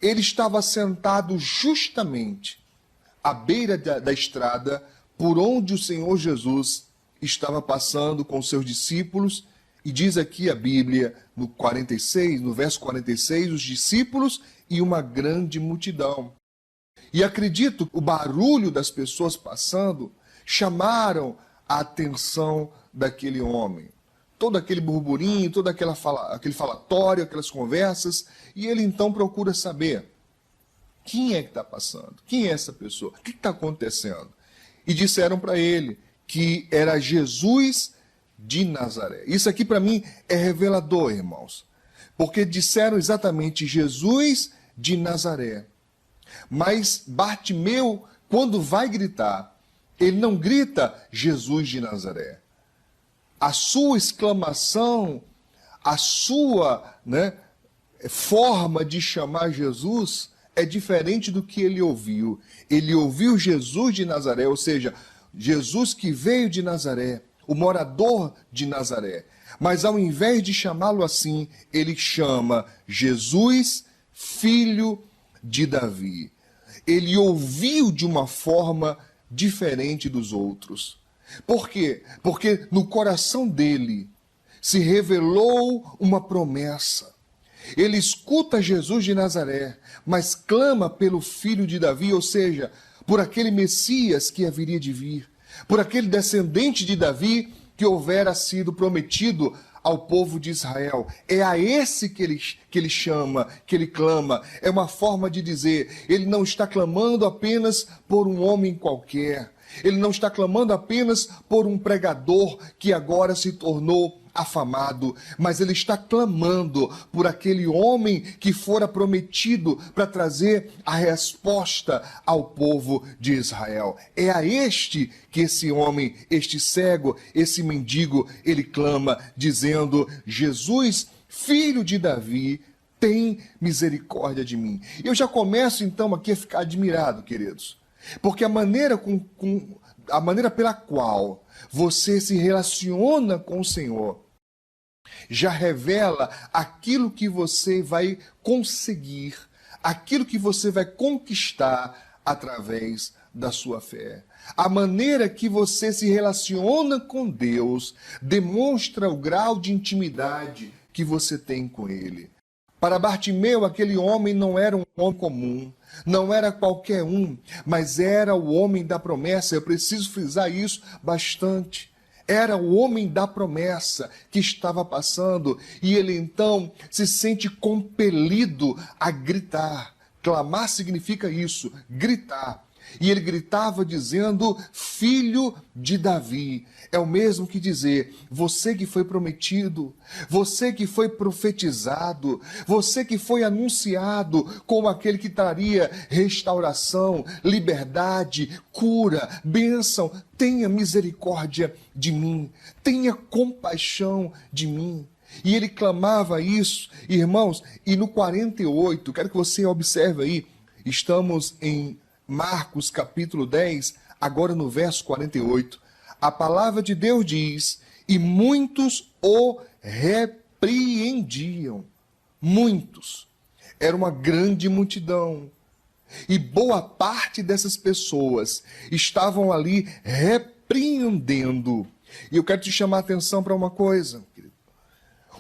ele estava sentado justamente à beira da estrada por onde o Senhor Jesus estava passando com seus discípulos. E diz aqui a Bíblia, no verso 46, os discípulos e uma grande multidão. E acredito que o barulho das pessoas passando chamaram a atenção daquele homem. Todo aquele burburinho, todo aquele falatório, aquelas conversas, e ele então procura saber quem é que está passando, quem é essa pessoa, o que está acontecendo. E disseram para ele que era Jesus de Nazaré. Isso aqui para mim é revelador, irmãos, porque disseram exatamente Jesus de Nazaré. Mas Bartimeu, quando vai gritar, ele não grita Jesus de Nazaré. A sua exclamação, a sua forma de chamar Jesus é diferente do que ele ouviu. Ele ouviu Jesus de Nazaré, ou seja, Jesus que veio de Nazaré, o morador de Nazaré. Mas ao invés de chamá-lo assim, ele chama Jesus, filho de Davi. Ele ouviu de uma forma diferente dos outros. Por quê? Porque no coração dele se revelou uma promessa. Ele escuta Jesus de Nazaré, mas clama pelo filho de Davi, ou seja, por aquele Messias que haveria de vir, por aquele descendente de Davi que houvera sido prometido ao povo de Israel. É a esse que ele chama, que ele clama. É uma forma de dizer, ele não está clamando apenas por um homem qualquer. Ele não está clamando apenas por um pregador que agora se tornou afamado, mas ele está clamando por aquele homem que fora prometido para trazer a resposta ao povo de Israel. É a este que esse homem, este cego, esse mendigo, ele clama, dizendo: Jesus, filho de Davi, tem misericórdia de mim. Eu já começo então aqui a ficar admirado, queridos, porque a maneira pela qual você se relaciona com o Senhor já revela aquilo que você vai conseguir, aquilo que você vai conquistar através da sua fé. A maneira que você se relaciona com Deus demonstra o grau de intimidade que você tem com Ele. Para Bartimeu, aquele homem não era um homem comum, não era qualquer um, mas era o homem da promessa. Eu preciso frisar isso bastante. Era o homem da promessa que estava passando, e ele então se sente compelido a gritar. Clamar significa isso, gritar. E ele gritava dizendo: filho de Davi. É o mesmo que dizer, você que foi prometido, você que foi profetizado, você que foi anunciado como aquele que traria restauração, liberdade, cura, bênção. Tenha misericórdia de mim, tenha compaixão de mim. E ele clamava isso, irmãos, e no 48, quero que você observe aí, estamos em Marcos capítulo 10, agora no verso 48, a palavra de Deus diz: e muitos o repreendiam. Muitos. Era uma grande multidão. E boa parte dessas pessoas estavam ali repreendendo. E eu quero te chamar a atenção para uma coisa, querido.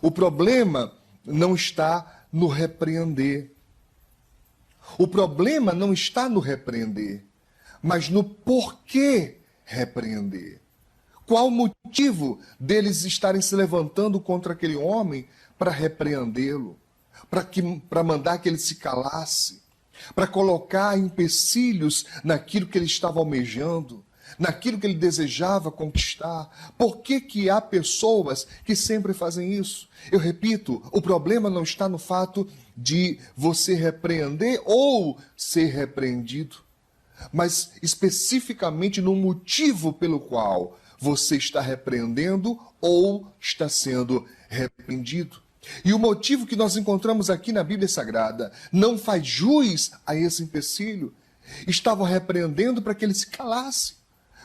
O problema não está no repreender. O problema não está no repreender, mas no porquê repreender. Qual o motivo deles estarem se levantando contra aquele homem para repreendê-lo, para mandar que ele se calasse, para colocar empecilhos naquilo que ele estava almejando, naquilo que ele desejava conquistar? Por que que há pessoas que sempre fazem isso? Eu repito, o problema não está no fato de você repreender ou ser repreendido, mas especificamente no motivo pelo qual você está repreendendo ou está sendo repreendido. E o motivo que nós encontramos aqui na Bíblia Sagrada não faz jus a esse empecilho. Estavam repreendendo para que ele se calasse,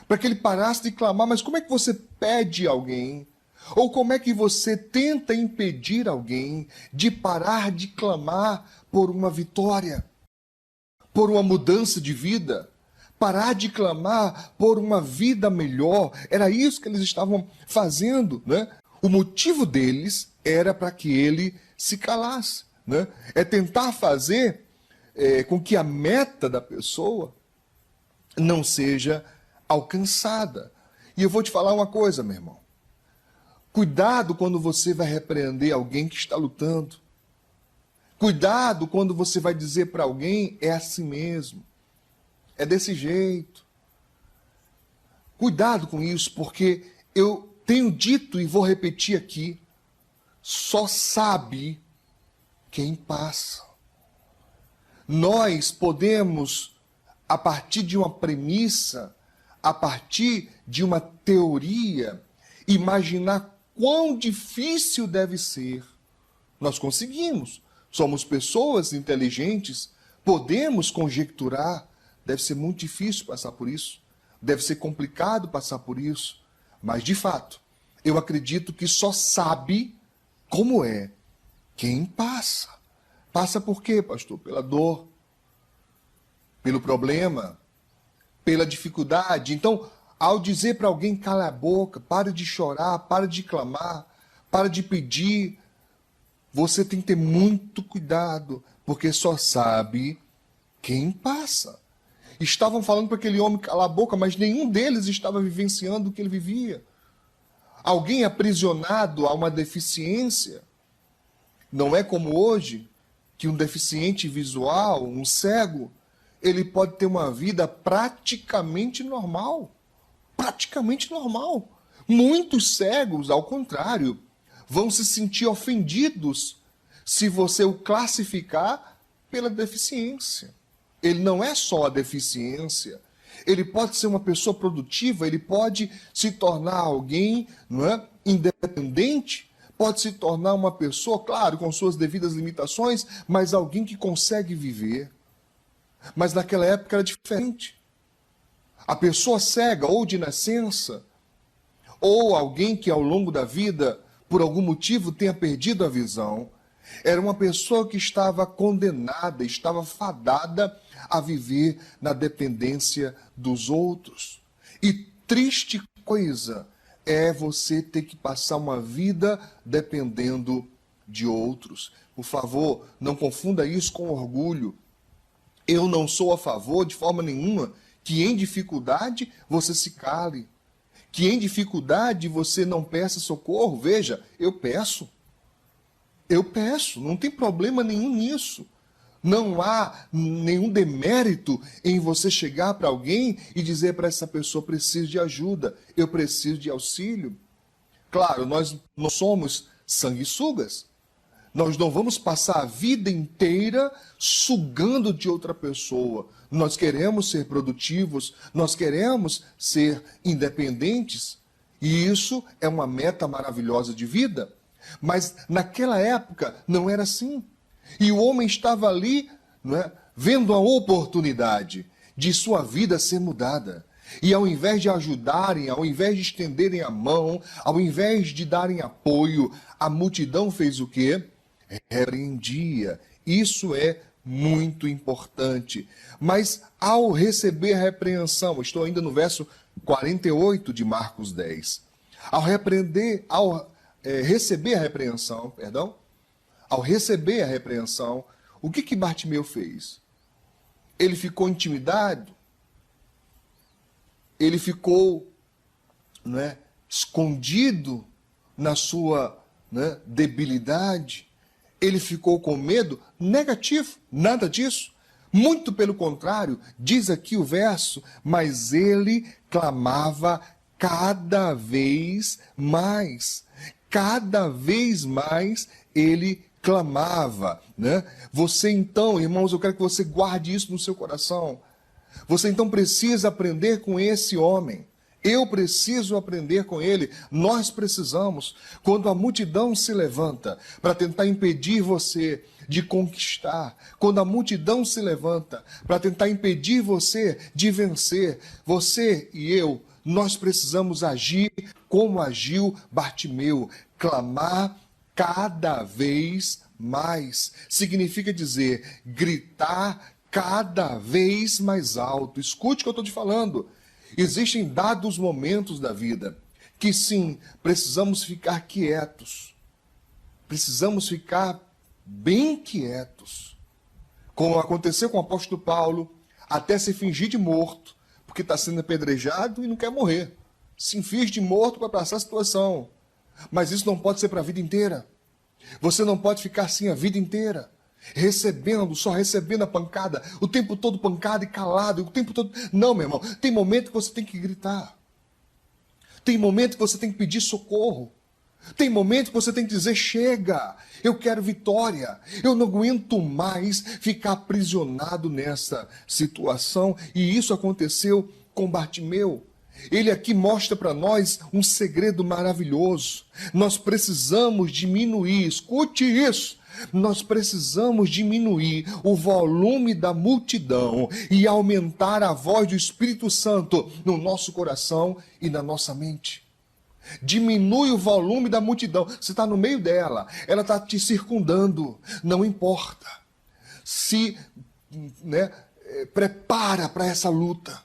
para que ele parasse de clamar. Mas como é que você pede a alguém? Ou como é que você tenta impedir alguém de parar de clamar por uma vitória, por uma mudança de vida, parar de clamar por uma vida melhor? Era isso que eles estavam fazendo, né? O motivo deles era para que ele se calasse, né? É tentar fazer com que a meta da pessoa não seja alcançada. E eu vou te falar uma coisa, meu irmão. Cuidado quando você vai repreender alguém que está lutando. Cuidado quando você vai dizer para alguém, é assim mesmo. É desse jeito. Cuidado com isso, porque eu tenho dito e vou repetir aqui, só sabe quem passa. Nós podemos, a partir de uma premissa, a partir de uma teoria, imaginar quão difícil deve ser. Nós conseguimos. Somos pessoas inteligentes, podemos conjecturar. Deve ser muito difícil passar por isso. Deve ser complicado passar por isso. Mas, de fato, eu acredito que só sabe como é quem passa. Passa por quê, pastor? Pela dor, pelo problema, pela dificuldade. Então, ao dizer para alguém, cala a boca, pare de chorar, pare de clamar, pare de pedir, você tem que ter muito cuidado, porque só sabe quem passa. Estavam falando para aquele homem calar a boca, mas nenhum deles estava vivenciando o que ele vivia. Alguém aprisionado a uma deficiência, não é como hoje, que um deficiente visual, um cego, ele pode ter uma vida praticamente normal. Praticamente normal. Muitos cegos, ao contrário, vão se sentir ofendidos se você o classificar pela deficiência. Ele não é só a deficiência. Ele pode ser uma pessoa produtiva, ele pode se tornar alguém, não é, independente, pode se tornar uma pessoa, claro, com suas devidas limitações, mas alguém que consegue viver. Mas naquela época era diferente. A pessoa cega, ou de nascença, ou alguém que ao longo da vida, por algum motivo, tenha perdido a visão, era uma pessoa que estava condenada, estava fadada a viver na dependência dos outros. E triste coisa é você ter que passar uma vida dependendo de outros. Por favor, não confunda isso com orgulho. Eu não sou a favor, de forma nenhuma, que em dificuldade você se cale. Que em dificuldade você não peça socorro. Veja, eu peço. Eu peço, não tem problema nenhum nisso. Não há nenhum demérito em você chegar para alguém e dizer para essa pessoa, preciso de ajuda, eu preciso de auxílio. Claro, nós não somos sanguessugas. Nós não vamos passar a vida inteira sugando de outra pessoa. Nós queremos ser produtivos, nós queremos ser independentes. E isso é uma meta maravilhosa de vida. Mas naquela época não era assim. E o homem estava ali, não é, vendo a oportunidade de sua vida ser mudada. E ao invés de ajudarem, ao invés de estenderem a mão, ao invés de darem apoio, a multidão fez o quê? Repreendia. Isso é muito importante. Mas ao receber a repreensão, estou ainda no verso 48 de Marcos 10. Receber a repreensão, ao receber a repreensão, o que Bartimeu fez? Ele ficou intimidado? Ele ficou, não é, escondido na sua, né, debilidade? Ele ficou com medo? Negativo, nada disso. Muito pelo contrário, diz aqui o verso, mas ele clamava cada vez mais. Cada vez mais ele clamava, né? Você então, irmãos, eu quero que você guarde isso no seu coração. Você então precisa aprender com esse homem. Eu preciso aprender com ele. Nós precisamos. Quando a multidão se levanta para tentar impedir você de conquistar, quando a multidão se levanta para tentar impedir você de vencer, você e eu, nós precisamos agir como agiu Bartimeu, clamar cada vez mais. Significa dizer, gritar cada vez mais alto. Escute o que eu estou te falando. Existem dados momentos da vida que sim, precisamos ficar quietos. Precisamos ficar bem quietos. Como aconteceu com o apóstolo Paulo, até se fingir de morto, porque está sendo apedrejado e não quer morrer. Se finge de morto para passar a situação. Mas isso não pode ser para a vida inteira. Você não pode ficar assim a vida inteira, só recebendo a pancada, o tempo todo pancada e calado, o tempo todo... Não, meu irmão, tem momento que você tem que gritar. Tem momento que você tem que pedir socorro. Tem momento que você tem que dizer, chega, eu quero vitória. Eu não aguento mais ficar aprisionado nessa situação. E isso aconteceu com Bartimeu. Ele aqui mostra para nós um segredo maravilhoso. Nós precisamos diminuir, escute isso, nós precisamos diminuir o volume da multidão e aumentar a voz do Espírito Santo no nosso coração e na nossa mente. Diminui o volume da multidão. Você está no meio dela, ela está te circundando, não importa. Se prepara para essa luta.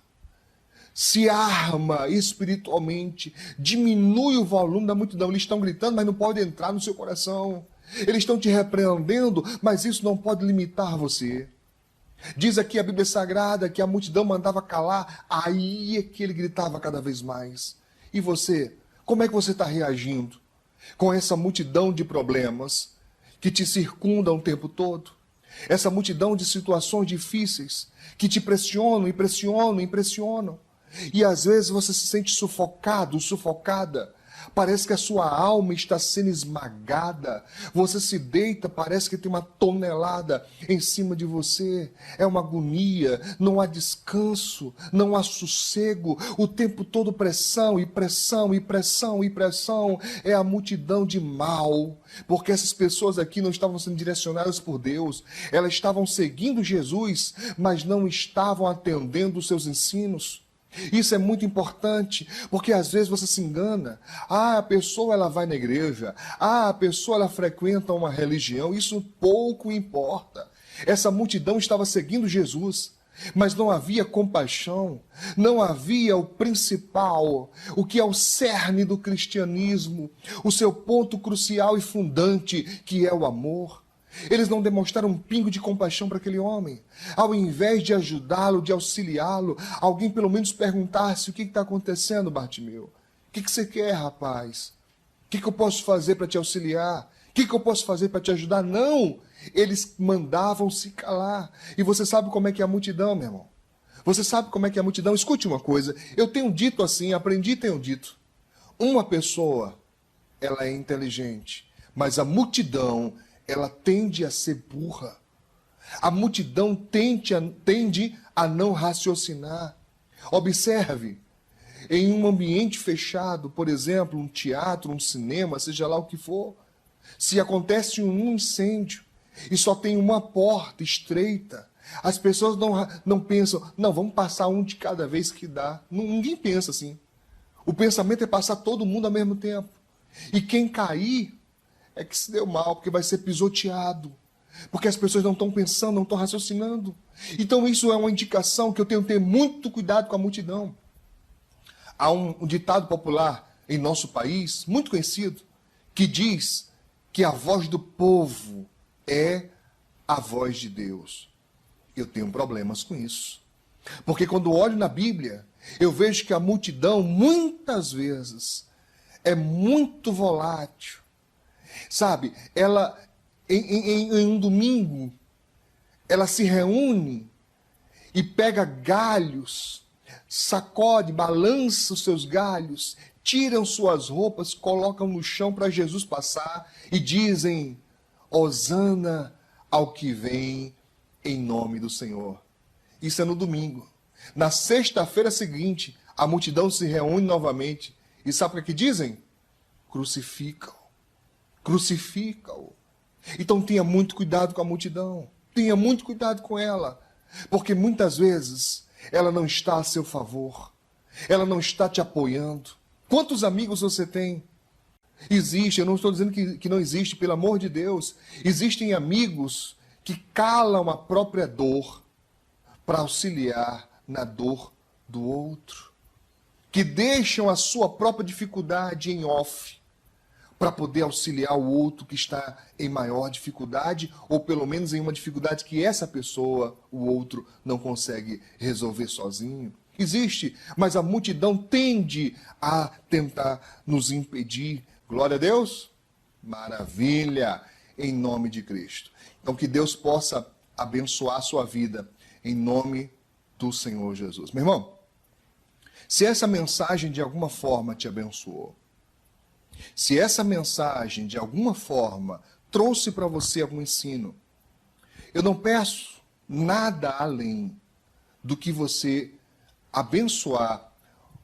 Se arma espiritualmente, diminui o volume da multidão. Eles estão gritando, mas não pode entrar no seu coração. Eles estão te repreendendo, mas isso não pode limitar você. Diz aqui a Bíblia Sagrada que a multidão mandava calar, aí é que ele gritava cada vez mais. E você, como é que você está reagindo com essa multidão de problemas que te circundam o tempo todo? Essa multidão de situações difíceis que te pressionam e pressionam e pressionam. E às vezes você se sente sufocado, sufocada. Parece que a sua alma está sendo esmagada. Você se deita, parece que tem uma tonelada em cima de você. É uma agonia, não há descanso, não há sossego. O tempo todo pressão e pressão e pressão e pressão. É a multidão de mal. Porque essas pessoas aqui não estavam sendo direcionadas por Deus. Elas estavam seguindo Jesus, mas não estavam atendendo os seus ensinos. Isso é muito importante, porque às vezes você se engana. A pessoa ela vai na igreja, a pessoa ela frequenta uma religião, isso pouco importa. Essa multidão estava seguindo Jesus, mas não havia compaixão, não havia o principal, o que é o cerne do cristianismo, o seu ponto crucial e fundante, que é o amor. Eles não demonstraram um pingo de compaixão para aquele homem. Ao invés de ajudá-lo, de auxiliá-lo, alguém pelo menos perguntasse: o que está acontecendo, Bartimeu? O que você quer, rapaz? O que eu posso fazer para te auxiliar? O que eu posso fazer para te ajudar? Não! Eles mandavam se calar. E você sabe como é que é a multidão, meu irmão? Você sabe como é que é a multidão? Escute uma coisa. Eu tenho dito assim, aprendi e tenho dito. Uma pessoa, ela é inteligente, mas a multidão, ela tende a ser burra. A multidão tende a não raciocinar. Observe, em um ambiente fechado, por exemplo, um teatro, um cinema, seja lá o que for, se acontece um incêndio e só tem uma porta estreita, as pessoas não pensam, não, vamos passar um de cada vez que dá. Ninguém pensa assim. O pensamento é passar todo mundo ao mesmo tempo. E quem cair é que se deu mal, porque vai ser pisoteado. Porque as pessoas não estão pensando, não estão raciocinando. Então isso é uma indicação que eu tenho que ter muito cuidado com a multidão. Há um ditado popular em nosso país, muito conhecido, que diz que a voz do povo é a voz de Deus. Eu tenho problemas com isso. Porque quando olho na Bíblia, eu vejo que a multidão, muitas vezes, é muito volátil. Sabe, ela, em um domingo, ela se reúne e pega galhos, sacode, balança os seus galhos, tiram suas roupas, colocam no chão para Jesus passar e dizem: Hosana ao que vem em nome do Senhor. Isso é no domingo. Na sexta-feira seguinte, a multidão se reúne novamente. E sabe o que dizem? Crucifica-o. Crucifica-o. Então tenha muito cuidado com a multidão. Tenha muito cuidado com ela. Porque muitas vezes ela não está a seu favor. Ela não está te apoiando. Quantos amigos você tem? Existe, eu não estou dizendo que não existe, pelo amor de Deus. Existem amigos que calam a própria dor para auxiliar na dor do outro. Que deixam a sua própria dificuldade em off para poder auxiliar o outro que está em maior dificuldade, ou pelo menos em uma dificuldade que essa pessoa, o outro, não consegue resolver sozinho. Existe, mas a multidão tende a tentar nos impedir. Glória a Deus? Maravilha! Em nome de Cristo. Então que Deus possa abençoar a sua vida em nome do Senhor Jesus. Meu irmão, se essa mensagem de alguma forma te abençoou, se essa mensagem de alguma forma trouxe para você algum ensino, eu não peço nada além do que você abençoar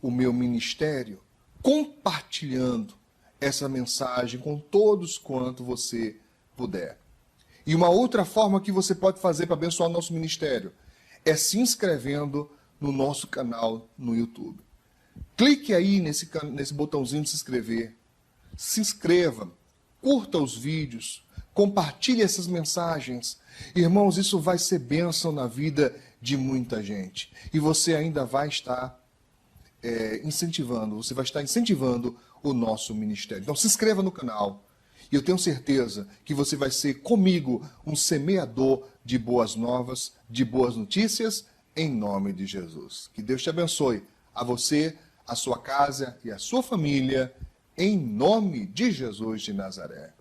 o meu ministério compartilhando essa mensagem com todos quanto você puder. E uma outra forma que você pode fazer para abençoar o nosso ministério é se inscrevendo no nosso canal no YouTube. Clique aí nesse botãozinho de se inscrever. Se inscreva, curta os vídeos, compartilhe essas mensagens. Irmãos, isso vai ser bênção na vida de muita gente. E você ainda vai estar incentivando o nosso ministério. Então se inscreva no canal. E eu tenho certeza que você vai ser comigo um semeador de boas novas, de boas notícias, em nome de Jesus. Que Deus te abençoe, a você, a sua casa e a sua família, em nome de Jesus de Nazaré.